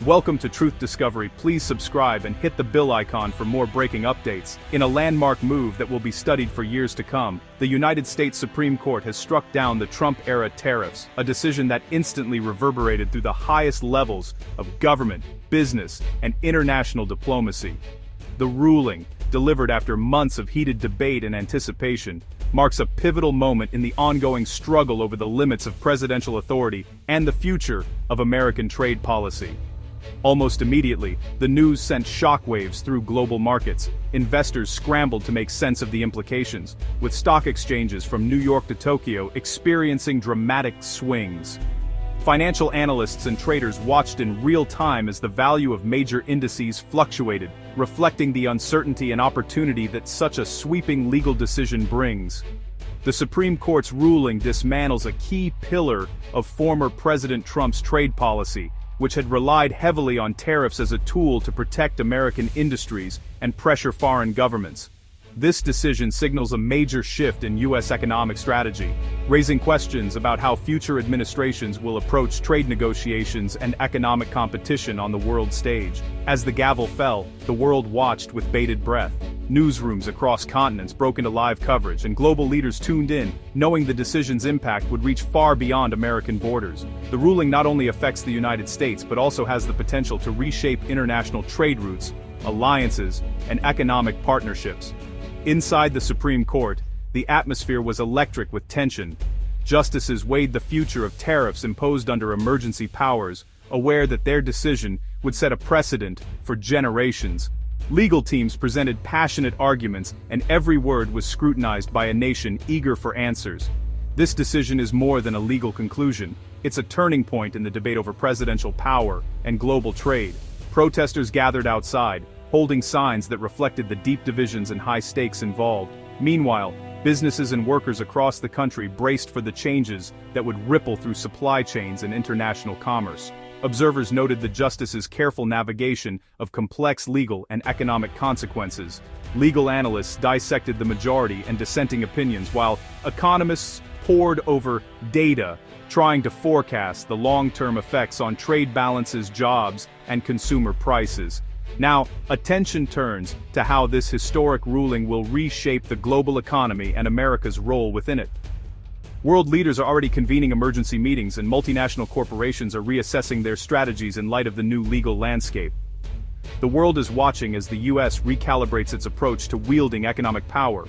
Welcome to Truth Discovery. Please subscribe and hit the bell icon for more breaking updates. In a landmark move that will be studied for years to come, the United States Supreme Court has struck down the Trump-era tariffs, a decision that instantly reverberated through the highest levels of government, business, and international diplomacy. The ruling, delivered after months of heated debate and anticipation, marks a pivotal moment in the ongoing struggle over the limits of presidential authority and the future of American trade policy. Almost immediately, the news sent shockwaves through global markets. Investors scrambled to make sense of the implications, with stock exchanges from New York to Tokyo experiencing dramatic swings. Financial analysts and traders watched in real time as the value of major indices fluctuated, reflecting the uncertainty and opportunity that such a sweeping legal decision brings. The Supreme Court's ruling dismantles a key pillar of former President Trump's trade policy, which had relied heavily on tariffs as a tool to protect American industries and pressure foreign governments. This decision signals a major shift in U.S. economic strategy, raising questions about how future administrations will approach trade negotiations and economic competition on the world stage. As the gavel fell, the world watched with bated breath. Newsrooms across continents broke into live coverage, and global leaders tuned in, knowing the decision's impact would reach far beyond American borders. The ruling not only affects the United States but also has the potential to reshape international trade routes, alliances, and economic partnerships. Inside the Supreme Court, the atmosphere was electric with tension. Justices weighed the future of tariffs imposed under emergency powers, aware that their decision would set a precedent for generations. Legal teams presented passionate arguments, and every word was scrutinized by a nation eager for answers. This decision is more than a legal conclusion. It's a turning point in the debate over presidential power and global trade. Protesters gathered outside, holding signs that reflected the deep divisions and high stakes involved. Meanwhile, businesses and workers across the country braced for the changes that would ripple through supply chains and international commerce. Observers noted the justices' careful navigation of complex legal and economic consequences. Legal analysts dissected the majority and dissenting opinions, while economists pored over data, trying to forecast the long-term effects on trade balances, jobs, and consumer prices. Now, attention turns to how this historic ruling will reshape the global economy and America's role within it. World leaders are already convening emergency meetings, and multinational corporations are reassessing their strategies in light of the new legal landscape. The world is watching as the U.S. recalibrates its approach to wielding economic power.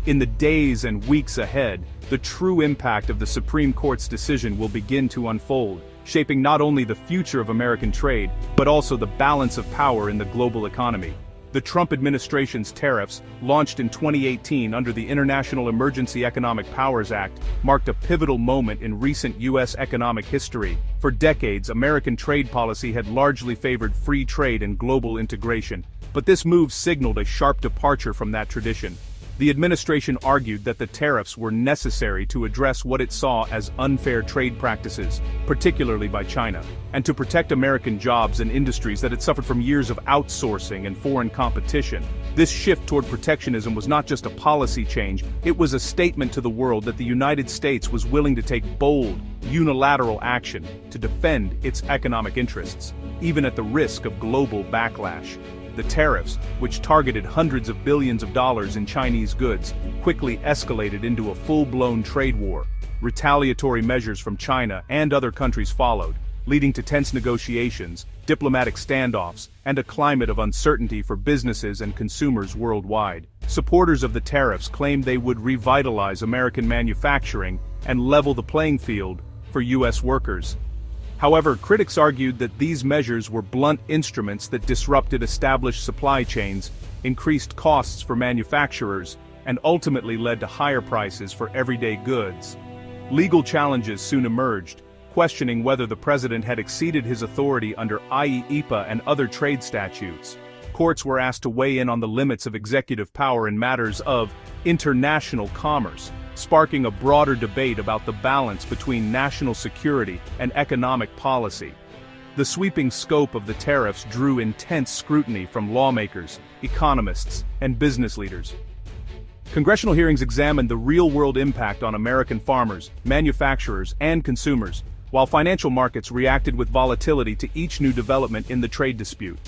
In the days and weeks ahead, the true impact of the Supreme Court's decision will begin to unfold, shaping not only the future of American trade, but also the balance of power in the global economy. The Trump administration's tariffs, launched in 2018 under the International Emergency Economic Powers Act, marked a pivotal moment in recent U.S. economic history. For decades, American trade policy had largely favored free trade and global integration, but this move signaled a sharp departure from that tradition. The administration argued that the tariffs were necessary to address what it saw as unfair trade practices, particularly by China, and to protect American jobs and industries that had suffered from years of outsourcing and foreign competition. This shift toward protectionism was not just a policy change, it was a statement to the world that the United States was willing to take bold, unilateral action to defend its economic interests, even at the risk of global backlash. The tariffs, which targeted hundreds of billions of dollars in Chinese goods, quickly escalated into a full-blown trade war. Retaliatory measures from China and other countries followed, leading to tense negotiations, diplomatic standoffs, and a climate of uncertainty for businesses and consumers worldwide. Supporters of the tariffs claimed they would revitalize American manufacturing and level the playing field for U.S. workers. However, critics argued that these measures were blunt instruments that disrupted established supply chains, increased costs for manufacturers, and ultimately led to higher prices for everyday goods. Legal challenges soon emerged, questioning whether the president had exceeded his authority under IEEPA and other trade statutes. Courts were asked to weigh in on the limits of executive power in matters of international commerce, sparking a broader debate about the balance between national security and economic policy. The sweeping scope of the tariffs drew intense scrutiny from lawmakers, economists, and business leaders. Congressional hearings examined the real-world impact on American farmers, manufacturers, and consumers, while financial markets reacted with volatility to each new development in the trade dispute.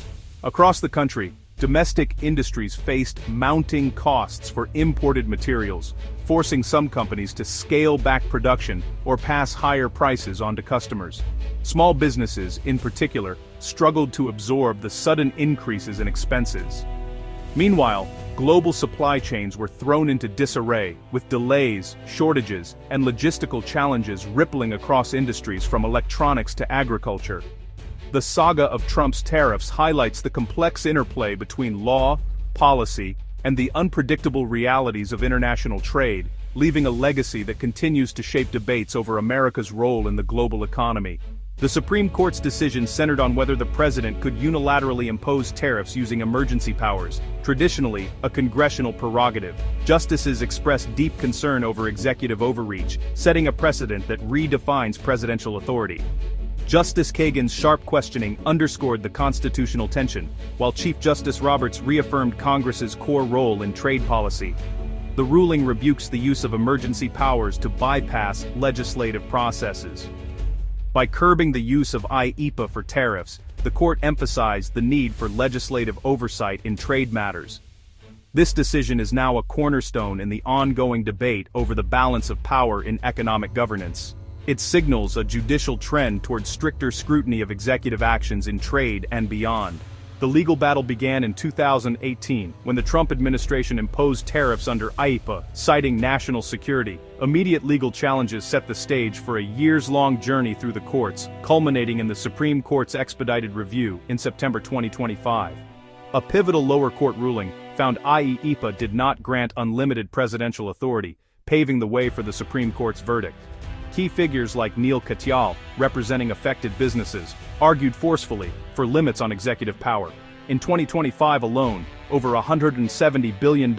Across the country, domestic industries faced mounting costs for imported materials, forcing some companies to scale back production or pass higher prices on to customers. Small businesses, in particular, struggled to absorb the sudden increases in expenses. Meanwhile, global supply chains were thrown into disarray, with delays, shortages, and logistical challenges rippling across industries from electronics to agriculture. The saga of Trump's tariffs highlights the complex interplay between law, policy, and the unpredictable realities of international trade, leaving a legacy that continues to shape debates over America's role in the global economy. The Supreme Court's decision centered on whether the president could unilaterally impose tariffs using emergency powers, traditionally a congressional prerogative. Justices expressed deep concern over executive overreach, setting a precedent that redefines presidential authority. Justice Kagan's sharp questioning underscored the constitutional tension, while Chief Justice Roberts reaffirmed Congress's core role in trade policy. The ruling rebukes the use of emergency powers to bypass legislative processes. By curbing the use of IEEPA for tariffs, the court emphasized the need for legislative oversight in trade matters. This decision is now a cornerstone in the ongoing debate over the balance of power in economic governance. It signals a judicial trend toward stricter scrutiny of executive actions in trade and beyond. The legal battle began in 2018, when the Trump administration imposed tariffs under IEEPA, citing national security. Immediate legal challenges set the stage for a years-long journey through the courts, culminating in the Supreme Court's expedited review in September 2025. A pivotal lower court ruling found IEEPA did not grant unlimited presidential authority, paving the way for the Supreme Court's verdict. Key figures like Neil Katyal, representing affected businesses, argued forcefully for limits on executive power. In 2025 alone, over $170 billion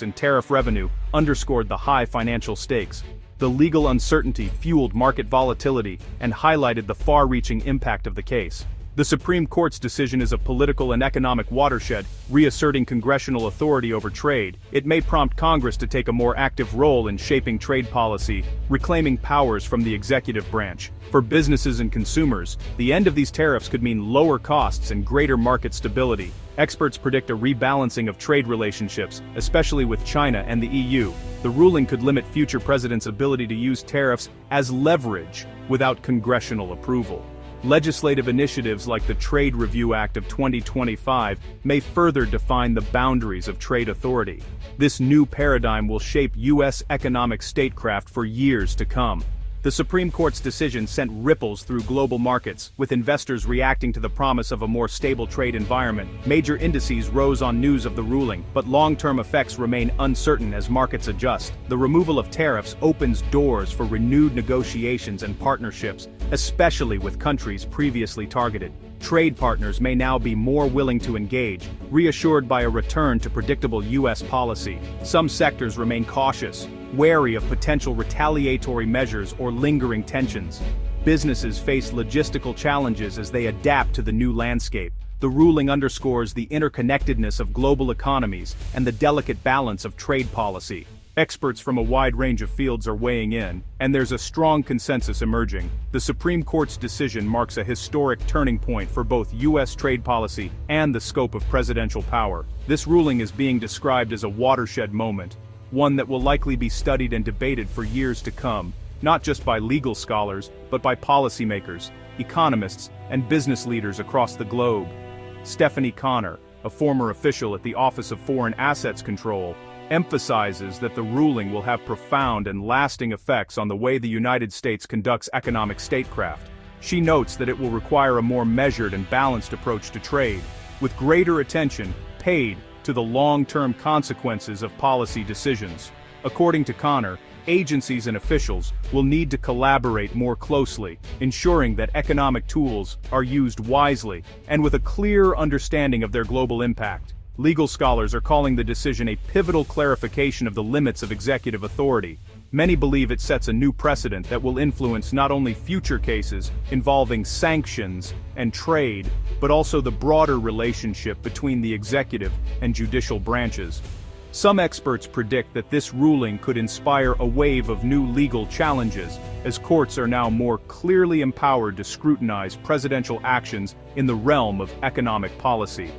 in tariff revenue underscored the high financial stakes. The legal uncertainty fueled market volatility and highlighted the far-reaching impact of the case. The Supreme Court's decision is a political and economic watershed, reasserting congressional authority over trade. It may prompt Congress to take a more active role in shaping trade policy, reclaiming powers from the executive branch. For businesses and consumers, the end of these tariffs could mean lower costs and greater market stability. Experts predict a rebalancing of trade relationships, especially with China and the EU. The ruling could limit future presidents' ability to use tariffs as leverage without congressional approval. Legislative initiatives like the Trade Review Act of 2025 may further define the boundaries of trade authority. This new paradigm will shape U.S. economic statecraft for years to come. The Supreme Court's decision sent ripples through global markets, with investors reacting to the promise of a more stable trade environment. Major indices rose on news of the ruling, but long-term effects remain uncertain as markets adjust. The removal of tariffs opens doors for renewed negotiations and partnerships, especially with countries previously targeted. Trade partners may now be more willing to engage, reassured by a return to predictable U.S. policy. Some sectors remain cautious, wary of potential retaliatory measures or lingering tensions. Businesses face logistical challenges as they adapt to the new landscape. The ruling underscores the interconnectedness of global economies and the delicate balance of trade policy. Experts from a wide range of fields are weighing in, and there's a strong consensus emerging. The Supreme Court's decision marks a historic turning point for both U.S. trade policy and the scope of presidential power. This ruling is being described as a watershed moment, one that will likely be studied and debated for years to come, not just by legal scholars, but by policymakers, economists, and business leaders across the globe. Stephanie Connor, a former official at the Office of Foreign Assets Control, emphasizes that the ruling will have profound and lasting effects on the way the United States conducts economic statecraft. She notes that it will require a more measured and balanced approach to trade, with greater attention paid to the long-term consequences of policy decisions. According to Connor, agencies and officials will need to collaborate more closely, ensuring that economic tools are used wisely and with a clear understanding of their global impact. Legal scholars are calling the decision a pivotal clarification of the limits of executive authority. Many believe it sets a new precedent that will influence not only future cases involving sanctions and trade, but also the broader relationship between the executive and judicial branches. Some experts predict that this ruling could inspire a wave of new legal challenges, as courts are now more clearly empowered to scrutinize presidential actions in the realm of economic policy.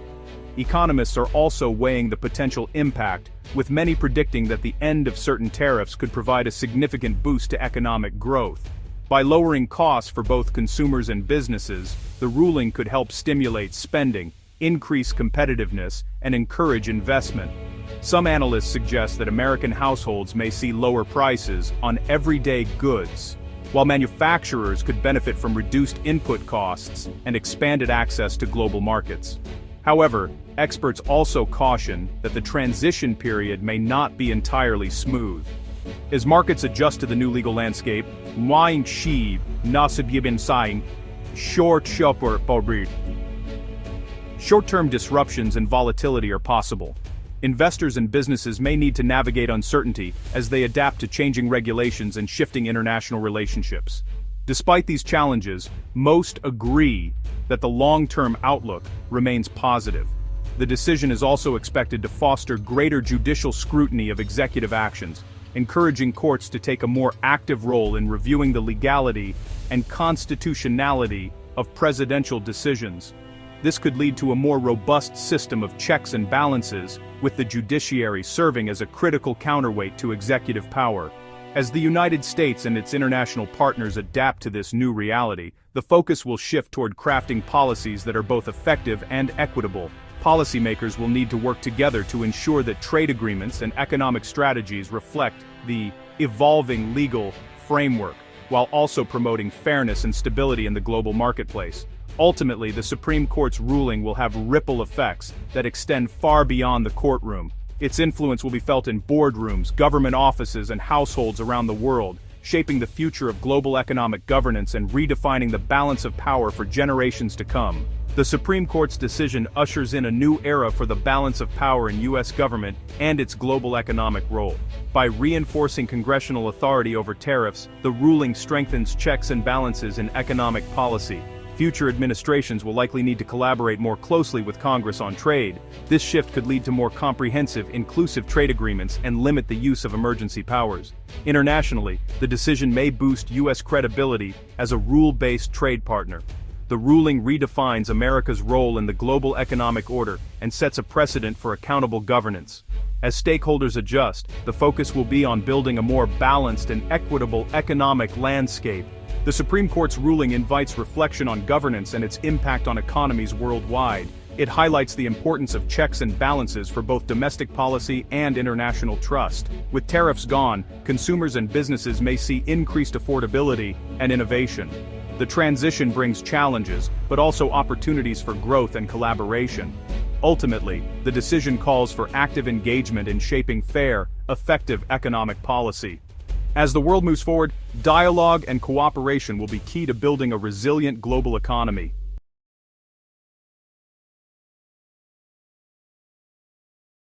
Economists are also weighing the potential impact, with many predicting that the end of certain tariffs could provide a significant boost to economic growth. By lowering costs for both consumers and businesses, the ruling could help stimulate spending, increase competitiveness, and encourage investment. Some analysts suggest that American households may see lower prices on everyday goods, while manufacturers could benefit from reduced input costs and expanded access to global markets. However, experts also caution that the transition period may not be entirely smooth. As markets adjust to the new legal landscape, short-term disruptions and volatility are possible. Investors and businesses may need to navigate uncertainty as they adapt to changing regulations and shifting international relationships. Despite these challenges, most agree that the long-term outlook remains positive. The decision is also expected to foster greater judicial scrutiny of executive actions, encouraging courts to take a more active role in reviewing the legality and constitutionality of presidential decisions. This could lead to a more robust system of checks and balances, with the judiciary serving as a critical counterweight to executive power. As the United States and its international partners adapt to this new reality, the focus will shift toward crafting policies that are both effective and equitable. Policymakers will need to work together to ensure that trade agreements and economic strategies reflect the evolving legal framework, while also promoting fairness and stability in the global marketplace. Ultimately, the Supreme Court's ruling will have ripple effects that extend far beyond the courtroom. Its influence will be felt in boardrooms, government offices, and households around the world, shaping the future of global economic governance and redefining the balance of power for generations to come. The Supreme Court's decision ushers in a new era for the balance of power in U.S. government and its global economic role. By reinforcing congressional authority over tariffs, the ruling strengthens checks and balances in economic policy. Future administrations will likely need to collaborate more closely with Congress on trade. This shift could lead to more comprehensive, inclusive trade agreements and limit the use of emergency powers. Internationally, the decision may boost U.S. credibility as a rule-based trade partner. The ruling redefines America's role in the global economic order and sets a precedent for accountable governance. As stakeholders adjust, the focus will be on building a more balanced and equitable economic landscape. The Supreme Court's ruling invites reflection on governance and its impact on economies worldwide. It highlights the importance of checks and balances for both domestic policy and international trust. With tariffs gone, consumers and businesses may see increased affordability and innovation. The transition brings challenges, but also opportunities for growth and collaboration. Ultimately, the decision calls for active engagement in shaping fair, effective economic policy. As the world moves forward, dialogue and cooperation will be key to building a resilient global economy.